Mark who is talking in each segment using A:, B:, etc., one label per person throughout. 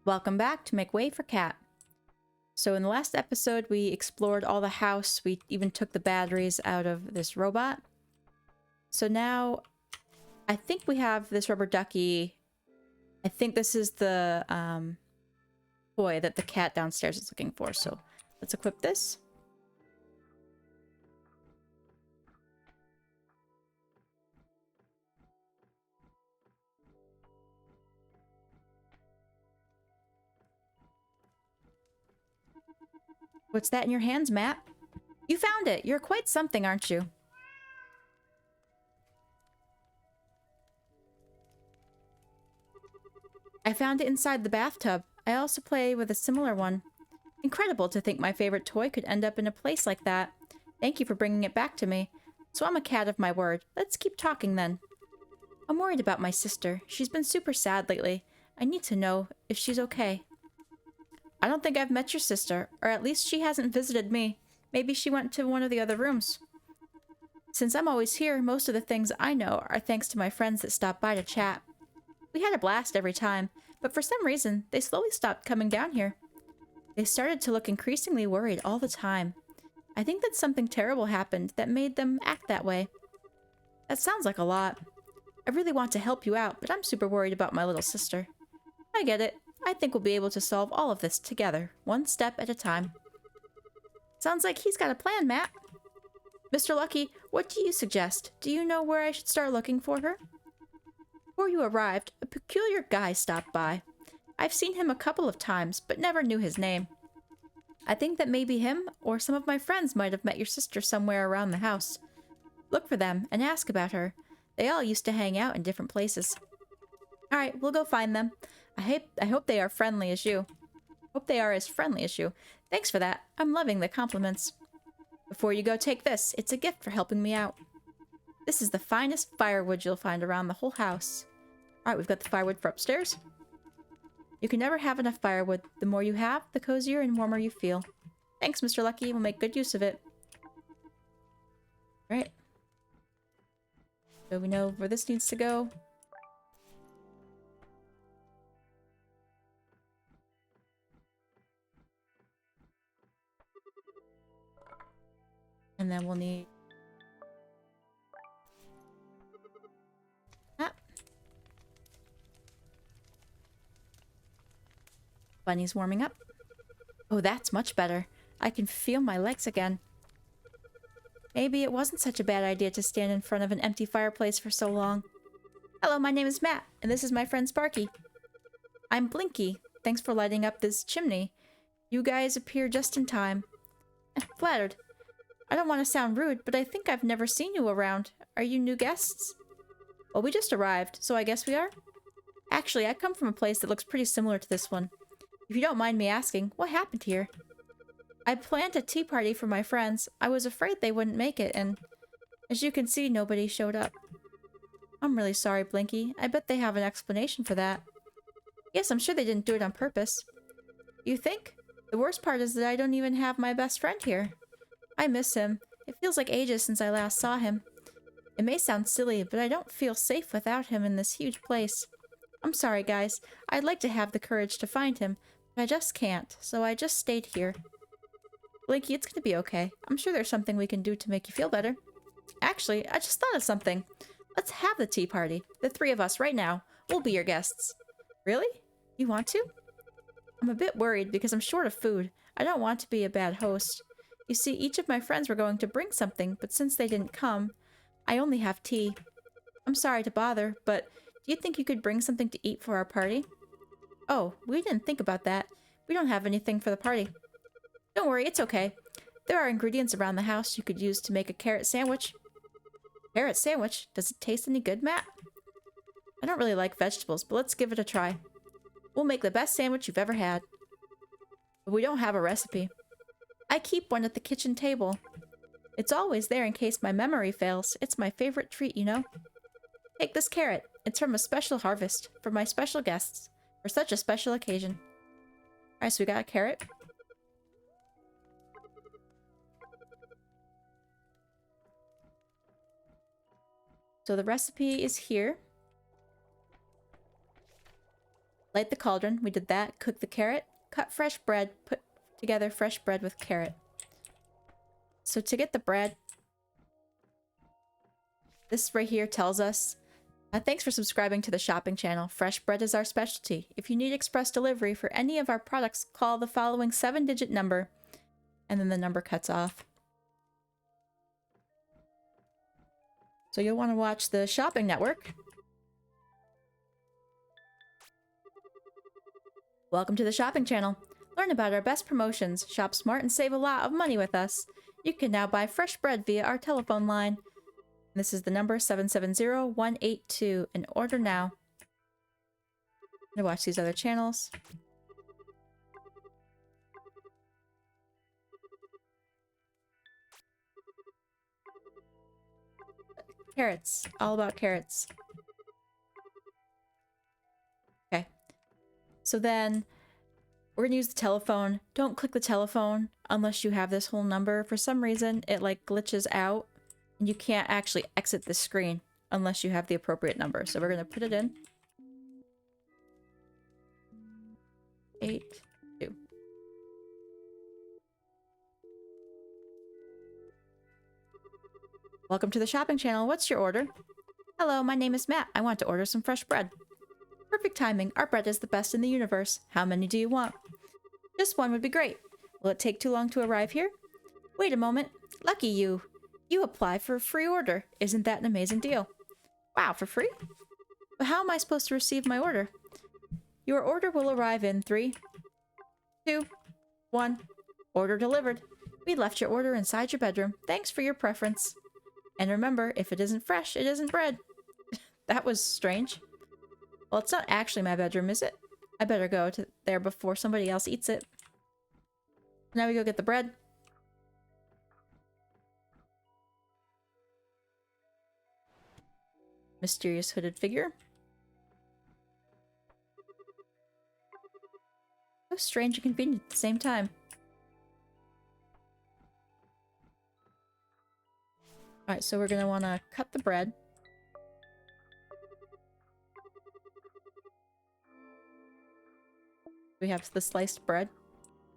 A: Welcome back to Make Way for Cat. So in the last episode, we explored all the house. We even took the batteries out of this robot. So now, I think we have this rubber ducky. I think this is the toy that the cat downstairs is looking for. So let's equip this. What's that in your hands, Matt? You found it! You're quite something, aren't you? I found it inside the bathtub. I also play with a similar one. Incredible to think my favorite toy could end up in a place like that. Thank you for bringing it back to me. So I'm a cat of my word. Let's keep talking then. I'm worried about my sister. She's been super sad lately. I need to know if she's okay. I don't think I've met your sister, or at least she hasn't visited me. Maybe she went to one of the other rooms. Since I'm always here, most of the things I know are thanks to my friends that stop by to chat. We had a blast every time, but for some reason, they slowly stopped coming down here. They started to look increasingly worried all the time. I think that something terrible happened that made them act that way. That sounds like a lot. I really want to help you out, but I'm super worried about my little sister. I get it. I think we'll be able to solve all of this together, one step at a time. Sounds like he's got a plan, Matt. Mr. Lucky, what do you suggest? Do you know where I should start looking for her? Before you arrived, a peculiar guy stopped by. I've seen him a couple of times, but never knew his name. I think that maybe him or some of my friends might have met your sister somewhere around the house. Look for them and ask about her. They all used to hang out in different places. Alright, we'll go find them. I hope they are friendly as you. Hope they are as friendly as you. Thanks for that. I'm loving the compliments. Before you go, take this. It's a gift for helping me out. This is the finest firewood you'll find around the whole house. Alright, we've got the firewood for upstairs. You can never have enough firewood. The more you have, the cozier and warmer you feel. Thanks, Mr. Lucky. We'll make good use of it. Alright. So we know where this needs to go. And then we'll need that. Bunny's warming up. Oh, that's much better. I can feel my legs again. Maybe it wasn't such a bad idea to stand in front of an empty fireplace for so long. Hello, my name is Matt, and this is my friend Sparky. I'm Blinky. Thanks for lighting up this chimney. You guys appear just in time. Flattered. I don't want to sound rude, but I think I've never seen you around. Are you new guests? Well, we just arrived, so I guess we are. Actually, I come from a place that looks pretty similar to this one. If you don't mind me asking, what happened here? I planned a tea party for my friends. I was afraid they wouldn't make it, and as you can see, nobody showed up. I'm really sorry, Blinky. I bet they have an explanation for that. Yes, I'm sure they didn't do it on purpose. You think? The worst part is that I don't even have my best friend here. I miss him. It feels like ages since I last saw him. It may sound silly, but I don't feel safe without him in this huge place. I'm sorry, guys. I'd like to have the courage to find him, but I just can't, so I just stayed here. Blinky, it's gonna be okay. I'm sure there's something we can do to make you feel better. Actually, I just thought of something. Let's have the tea party. The three of us right now. We'll be your guests. Really? You want to? I'm a bit worried because I'm short of food. I don't want to be a bad host. You see, each of my friends were going to bring something, but since they didn't come, I only have tea. I'm sorry to bother, but do you think you could bring something to eat for our party? Oh, we didn't think about that. We don't have anything for the party. Don't worry, it's okay. There are ingredients around the house you could use to make a carrot sandwich. Carrot sandwich? Does it taste any good, Matt? I don't really like vegetables, but let's give it a try. We'll make the best sandwich you've ever had. But we don't have a recipe. I keep one at the kitchen table. It's always there in case my memory fails. It's my favorite treat, you know? Take this carrot. It's from a special harvest for my special guests for such a special occasion. Alright, so we got a carrot. So the recipe is here. Light the cauldron. We did that. Cook the carrot. Cut fresh bread. Put together fresh bread with carrot. So to get the bread, this right here tells us, thanks for subscribing to the shopping channel. Fresh bread is our specialty. If you need express delivery for any of our products, call the following 7-digit number. And then the number cuts off. So you'll want to watch the shopping network. Welcome to the shopping channel. Learn about our best promotions, shop smart, and save a lot of money with us. You can now buy fresh bread via our telephone line. This is the number 770-182 and order now. I'm gonna watch these other channels. Carrots. All about carrots. Okay. So then we're gonna use the telephone. Don't click the telephone unless you have this whole number. For some reason, it like glitches out. And you can't actually exit the screen unless you have the appropriate number. So we're gonna put it in. 82. Welcome to the shopping channel. What's your order? Hello, my name is Matt. I want to order some fresh bread. Perfect timing. Our bread is the best in the universe. How many do you want? Just one would be great. Will it take too long to arrive here? Wait a moment. Lucky you. You apply for a free order. Isn't that an amazing deal? Wow, for free? But how am I supposed to receive my order? Your order will arrive in 3, 2, 1. Order delivered. We left your order inside your bedroom. Thanks for your preference. And remember, if it isn't fresh, it isn't bread. That was strange. Well, it's not actually my bedroom, is it? I better go to there before somebody else eats it. Now we go get the bread. Mysterious hooded figure. So strange and convenient at the same time. Alright, so we're gonna want to cut the bread. We have the sliced bread.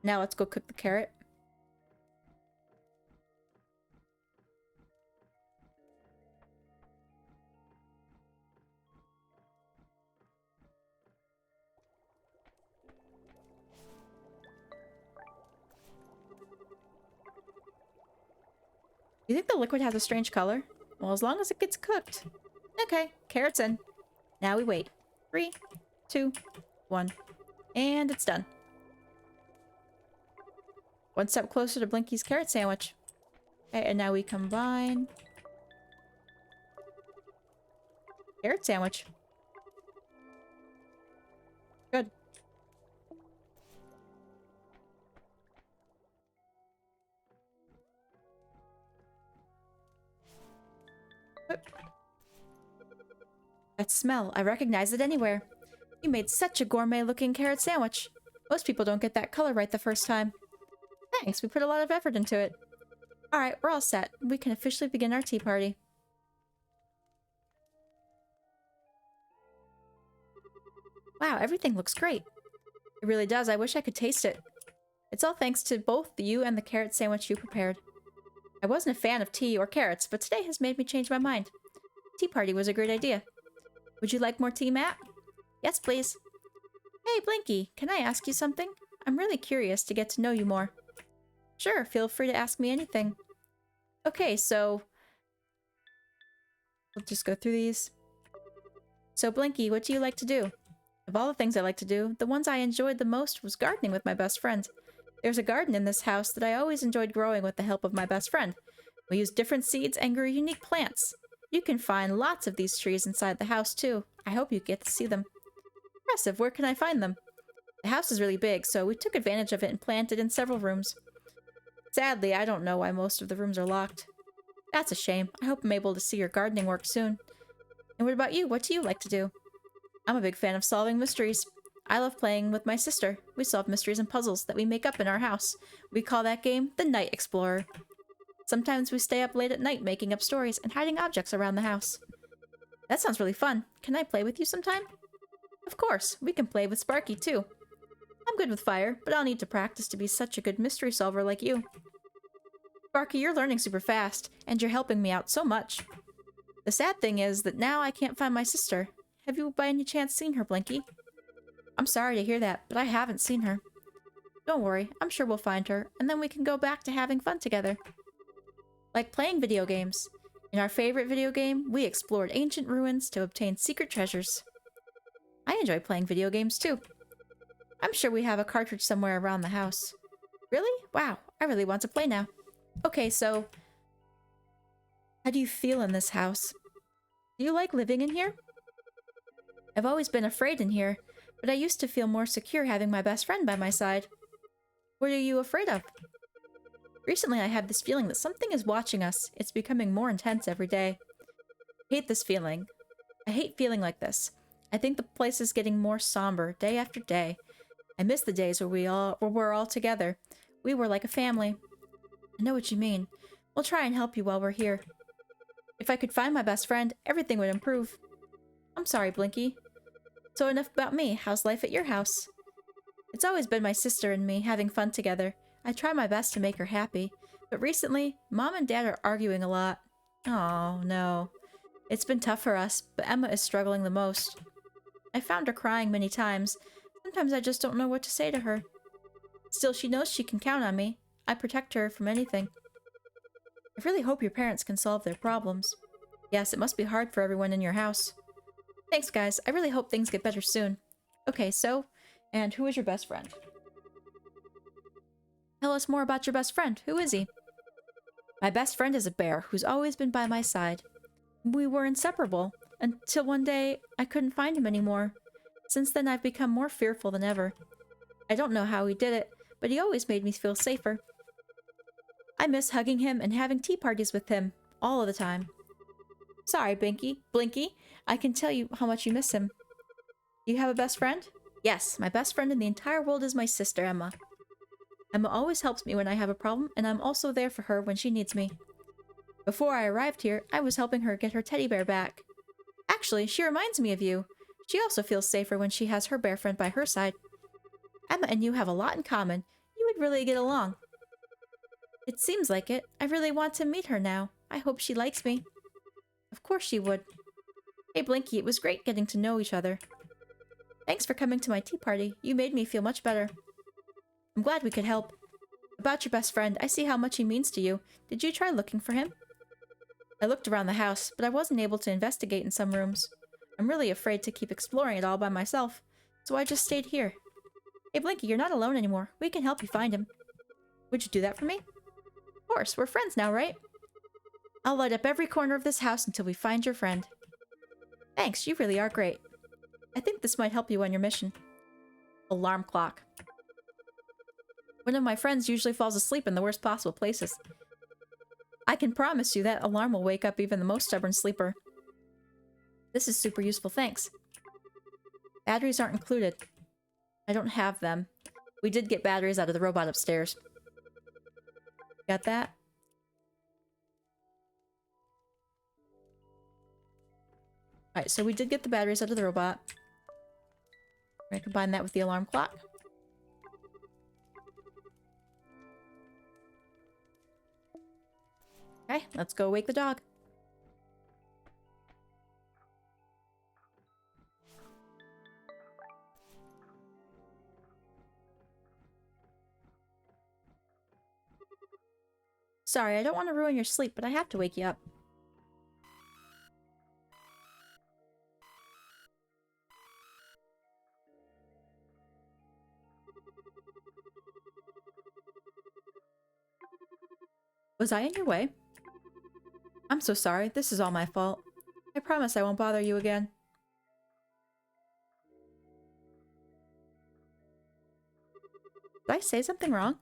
A: Now let's go cook the carrot. You think the liquid has a strange color? Well, as long as it gets cooked. Okay, carrots in. Now we wait. 3, 2, 1. And it's done. One step closer to Blinky's carrot sandwich. Okay, and now we combine. Carrot sandwich. Good. That smell, I recognize it anywhere. You made such a gourmet-looking carrot sandwich. Most people don't get that color right the first time. Thanks, we put a lot of effort into it. Alright, we're all set. We can officially begin our tea party. Wow, everything looks great. It really does. I wish I could taste it. It's all thanks to both you and the carrot sandwich you prepared. I wasn't a fan of tea or carrots, but today has made me change my mind. Tea party was a great idea. Would you like more tea, Matt? Yes, please. Hey, Blinky, can I ask you something? I'm really curious to get to know you more. Sure, feel free to ask me anything. Okay, so... we'll just go through these. So, Blinky, what do you like to do? Of all the things I like to do, the ones I enjoyed the most was gardening with my best friend. There's a garden in this house that I always enjoyed growing with the help of my best friend. We used different seeds and grew unique plants. You can find lots of these trees inside the house, too. I hope you get to see them. Impressive. Where can I find them? The house is really big, so we took advantage of it and planted in several rooms. Sadly, I don't know why most of the rooms are locked. That's a shame. I hope I'm able to see your gardening work soon. And what about you? What do you like to do? I'm a big fan of solving mysteries. I love playing with my sister. We solve mysteries and puzzles that we make up in our house. We call that game the Night Explorer. Sometimes we stay up late at night making up stories and hiding objects around the house. That sounds really fun. Can I play with you sometime? Of course, we can play with Sparky too. I'm good with fire, but I'll need to practice to be such a good mystery solver like you. Sparky, you're learning super fast, and you're helping me out so much. The sad thing is that now I can't find my sister. Have you by any chance seen her, Blinky? I'm sorry to hear that, but I haven't seen her. Don't worry, I'm sure we'll find her, and then we can go back to having fun together. Like playing video games. In our favorite video game, we explored ancient ruins to obtain secret treasures. I enjoy playing video games too. I'm sure we have a cartridge somewhere around the house. Really? Wow, I really want to play now. Okay, so... how do you feel in this house? Do you like living in here? I've always been afraid in here, but I used to feel more secure having my best friend by my side. What are you afraid of? Recently I have this feeling that something is watching us. It's becoming more intense every day. I hate this feeling. I hate feeling like this. I think the place is getting more somber day after day. I miss the days where we're all together. We were like a family. I know what you mean. We'll try and help you while we're here. If I could find my best friend, everything would improve. I'm sorry, Blinky. So enough about me. How's life at your house? It's always been my sister and me having fun together. I try my best to make her happy, but recently, Mom and Dad are arguing a lot. Oh, no. It's been tough for us, but Emma is struggling the most. I found her crying many times. Sometimes I just don't know what to say to her. Still, she knows she can count on me. I protect her from anything. I really hope your parents can solve their problems. Yes, it must be hard for everyone in your house. Thanks, guys. I really hope things get better soon. Okay, so, and who is your best friend? Tell us more about your best friend. Who is he? My best friend is a bear who's always been by my side. We were inseparable until one day I couldn't find him anymore. Since then, I've become more fearful than ever. I don't know how he did it, but he always made me feel safer. I miss hugging him and having tea parties with him all of the time. Sorry, Blinky. I can tell you how much you miss him. Do you have a best friend? Yes, my best friend in the entire world is my sister, Emma. Emma always helps me when I have a problem, and I'm also there for her when she needs me. Before I arrived here, I was helping her get her teddy bear back. Actually, she reminds me of you. She also feels safer when she has her bear friend by her side. Emma and you have a lot in common. You would really get along. It seems like it. I really want to meet her now. I hope she likes me. Of course she would. Hey Blinky, it was great getting to know each other. Thanks for coming to my tea party. You made me feel much better. I'm glad we could help. About your best friend, I see how much he means to you. Did you try looking for him? I looked around the house, but I wasn't able to investigate in some rooms. I'm really afraid to keep exploring it all by myself, so I just stayed here. Hey Blinky, you're not alone anymore. We can help you find him. Would you do that for me? Of course, we're friends now, right? I'll light up every corner of this house until we find your friend. Thanks, you really are great. I think this might help you on your mission. Alarm clock. One of my friends usually falls asleep in the worst possible places. I can promise you that alarm will wake up even the most stubborn sleeper. This is super useful, thanks. Batteries aren't included. I don't have them. We did get batteries out of the robot upstairs. Got that? Alright, so we did get the batteries out of the robot. We're gonna combine that with the alarm clock. Okay, let's go wake the dog. Sorry, I don't want to ruin your sleep, but I have to wake you up. Was I in your way? I'm so sorry. This is all my fault. I promise I won't bother you again. Did I say something wrong?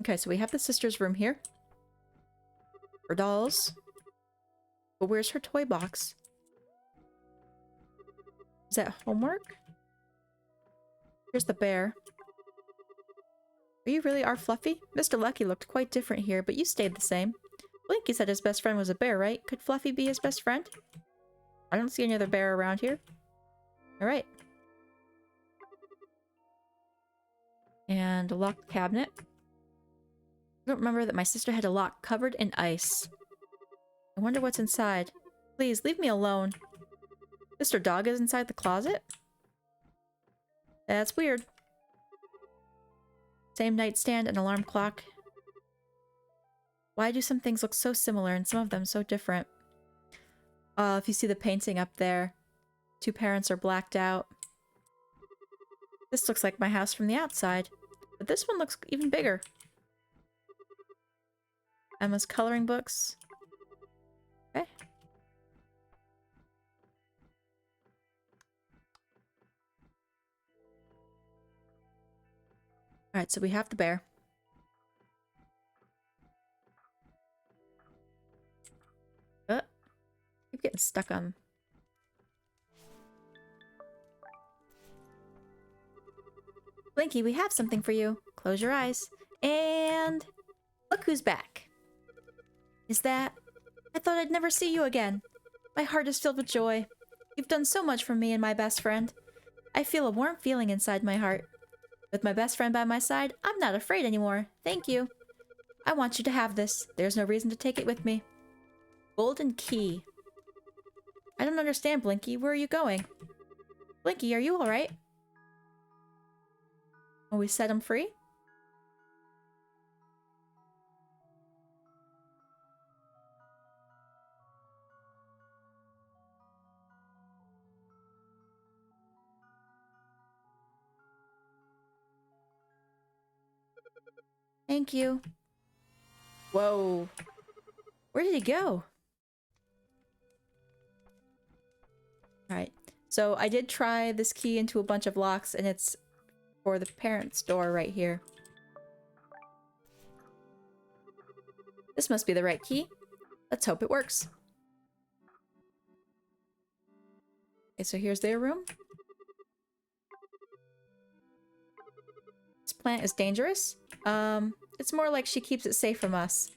A: Okay, so we have the sister's room here. Her dolls. But where's her toy box? Is that homework? Here's the bear. You really are Fluffy? Mr. Lucky looked quite different here, but you stayed the same. Blinky said his best friend was a bear, right? Could Fluffy be his best friend? I don't see any other bear around here. Alright. And a locked cabinet. I don't remember that my sister had a lock covered in ice. I wonder what's inside. Please, leave me alone. Mr. Dog is inside the closet? That's weird. Same nightstand and alarm clock. Why do some things look so similar and some of them so different? If you see the painting up there, two parents are blacked out. This looks like my house from the outside, but this one looks even bigger. Emma's coloring books. Okay. Alright, so we have the bear. Keep getting stuck on. Blinky, we have something for you. Close your eyes. And look who's back. Is that? I thought I'd never see you again. My heart is filled with joy. You've done so much for me and my best friend. I feel a warm feeling inside my heart. With my best friend by my side, I'm not afraid anymore. Thank you. I want you to have this. There's no reason to take it with me. Golden key. I don't understand, Blinky. Where are you going? Blinky, are you alright? Will we set him free? Thank you. Whoa. Where did he go? Alright. So I did try this key into a bunch of locks, and it's for the parents' door right here. This must be the right key. Let's hope it works. Okay, so here's their room. This plant is dangerous. It's more like she keeps it safe from us.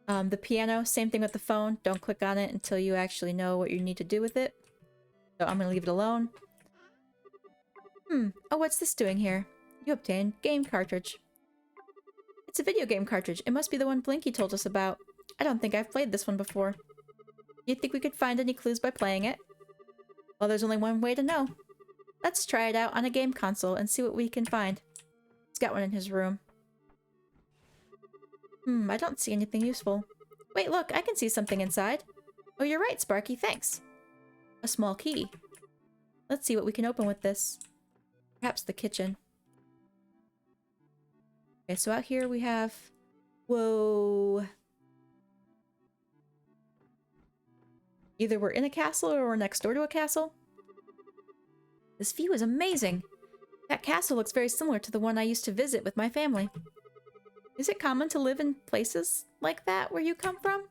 A: The piano, same thing with the phone. Don't click on it until you actually know what you need to do with it. So I'm gonna leave it alone. Oh, what's this doing here? You obtained game cartridge. It's a video game cartridge. It must be the one Blinky told us about. I don't think I've played this one before. You think we could find any clues by playing it? Well, there's only one way to know. Let's try it out on a game console and see what we can find. He's got one in his room. I don't see anything useful. Wait, look, I can see something inside. Oh, you're right, Sparky, thanks. A small key. Let's see what we can open with this. Perhaps the kitchen. Okay, so out here we have... Whoa. Either we're in a castle or we're next door to a castle. This view is amazing. That castle looks very similar to the one I used to visit with my family. Is it common to live in places like that where you come from?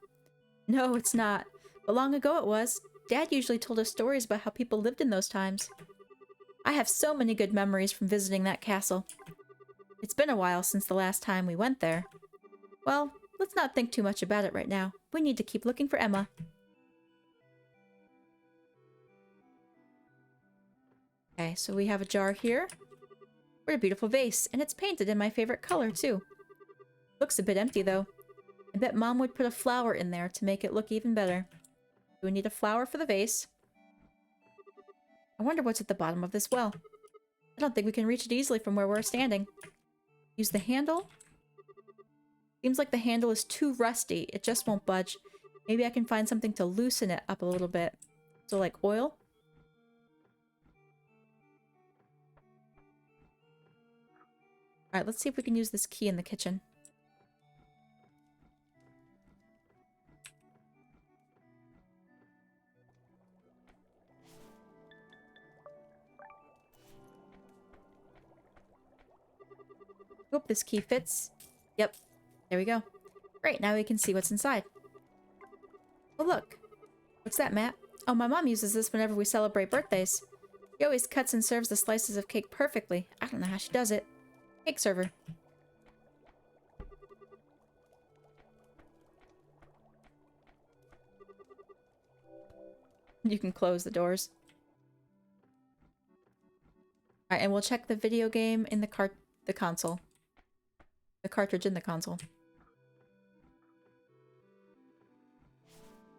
A: No, it's not. But long ago it was. Dad usually told us stories about how people lived in those times. I have so many good memories from visiting that castle. It's been a while since the last time we went there. Well, let's not think too much about it right now. We need to keep looking for Emma. Okay, so we have a jar here. What a beautiful vase, and it's painted in my favorite color, too. Looks a bit empty, though. I bet Mom would put a flower in there to make it look even better. Do we need a flower for the vase? I wonder what's at the bottom of this well. I don't think we can reach it easily from where we're standing. Use the handle? Seems like the handle is too rusty. It just won't budge. Maybe I can find something to loosen it up a little bit. So like oil? Alright, let's see if we can use this key in the kitchen. Hope this key fits. Yep. There we go. Great, now we can see what's inside. Oh, look. What's that, Matt? Oh, my mom uses this whenever we celebrate birthdays. She always cuts and serves the slices of cake perfectly. I don't know how she does it. Cake server. You can close the doors. Alright, and we'll check the video game in the console. The cartridge in the console.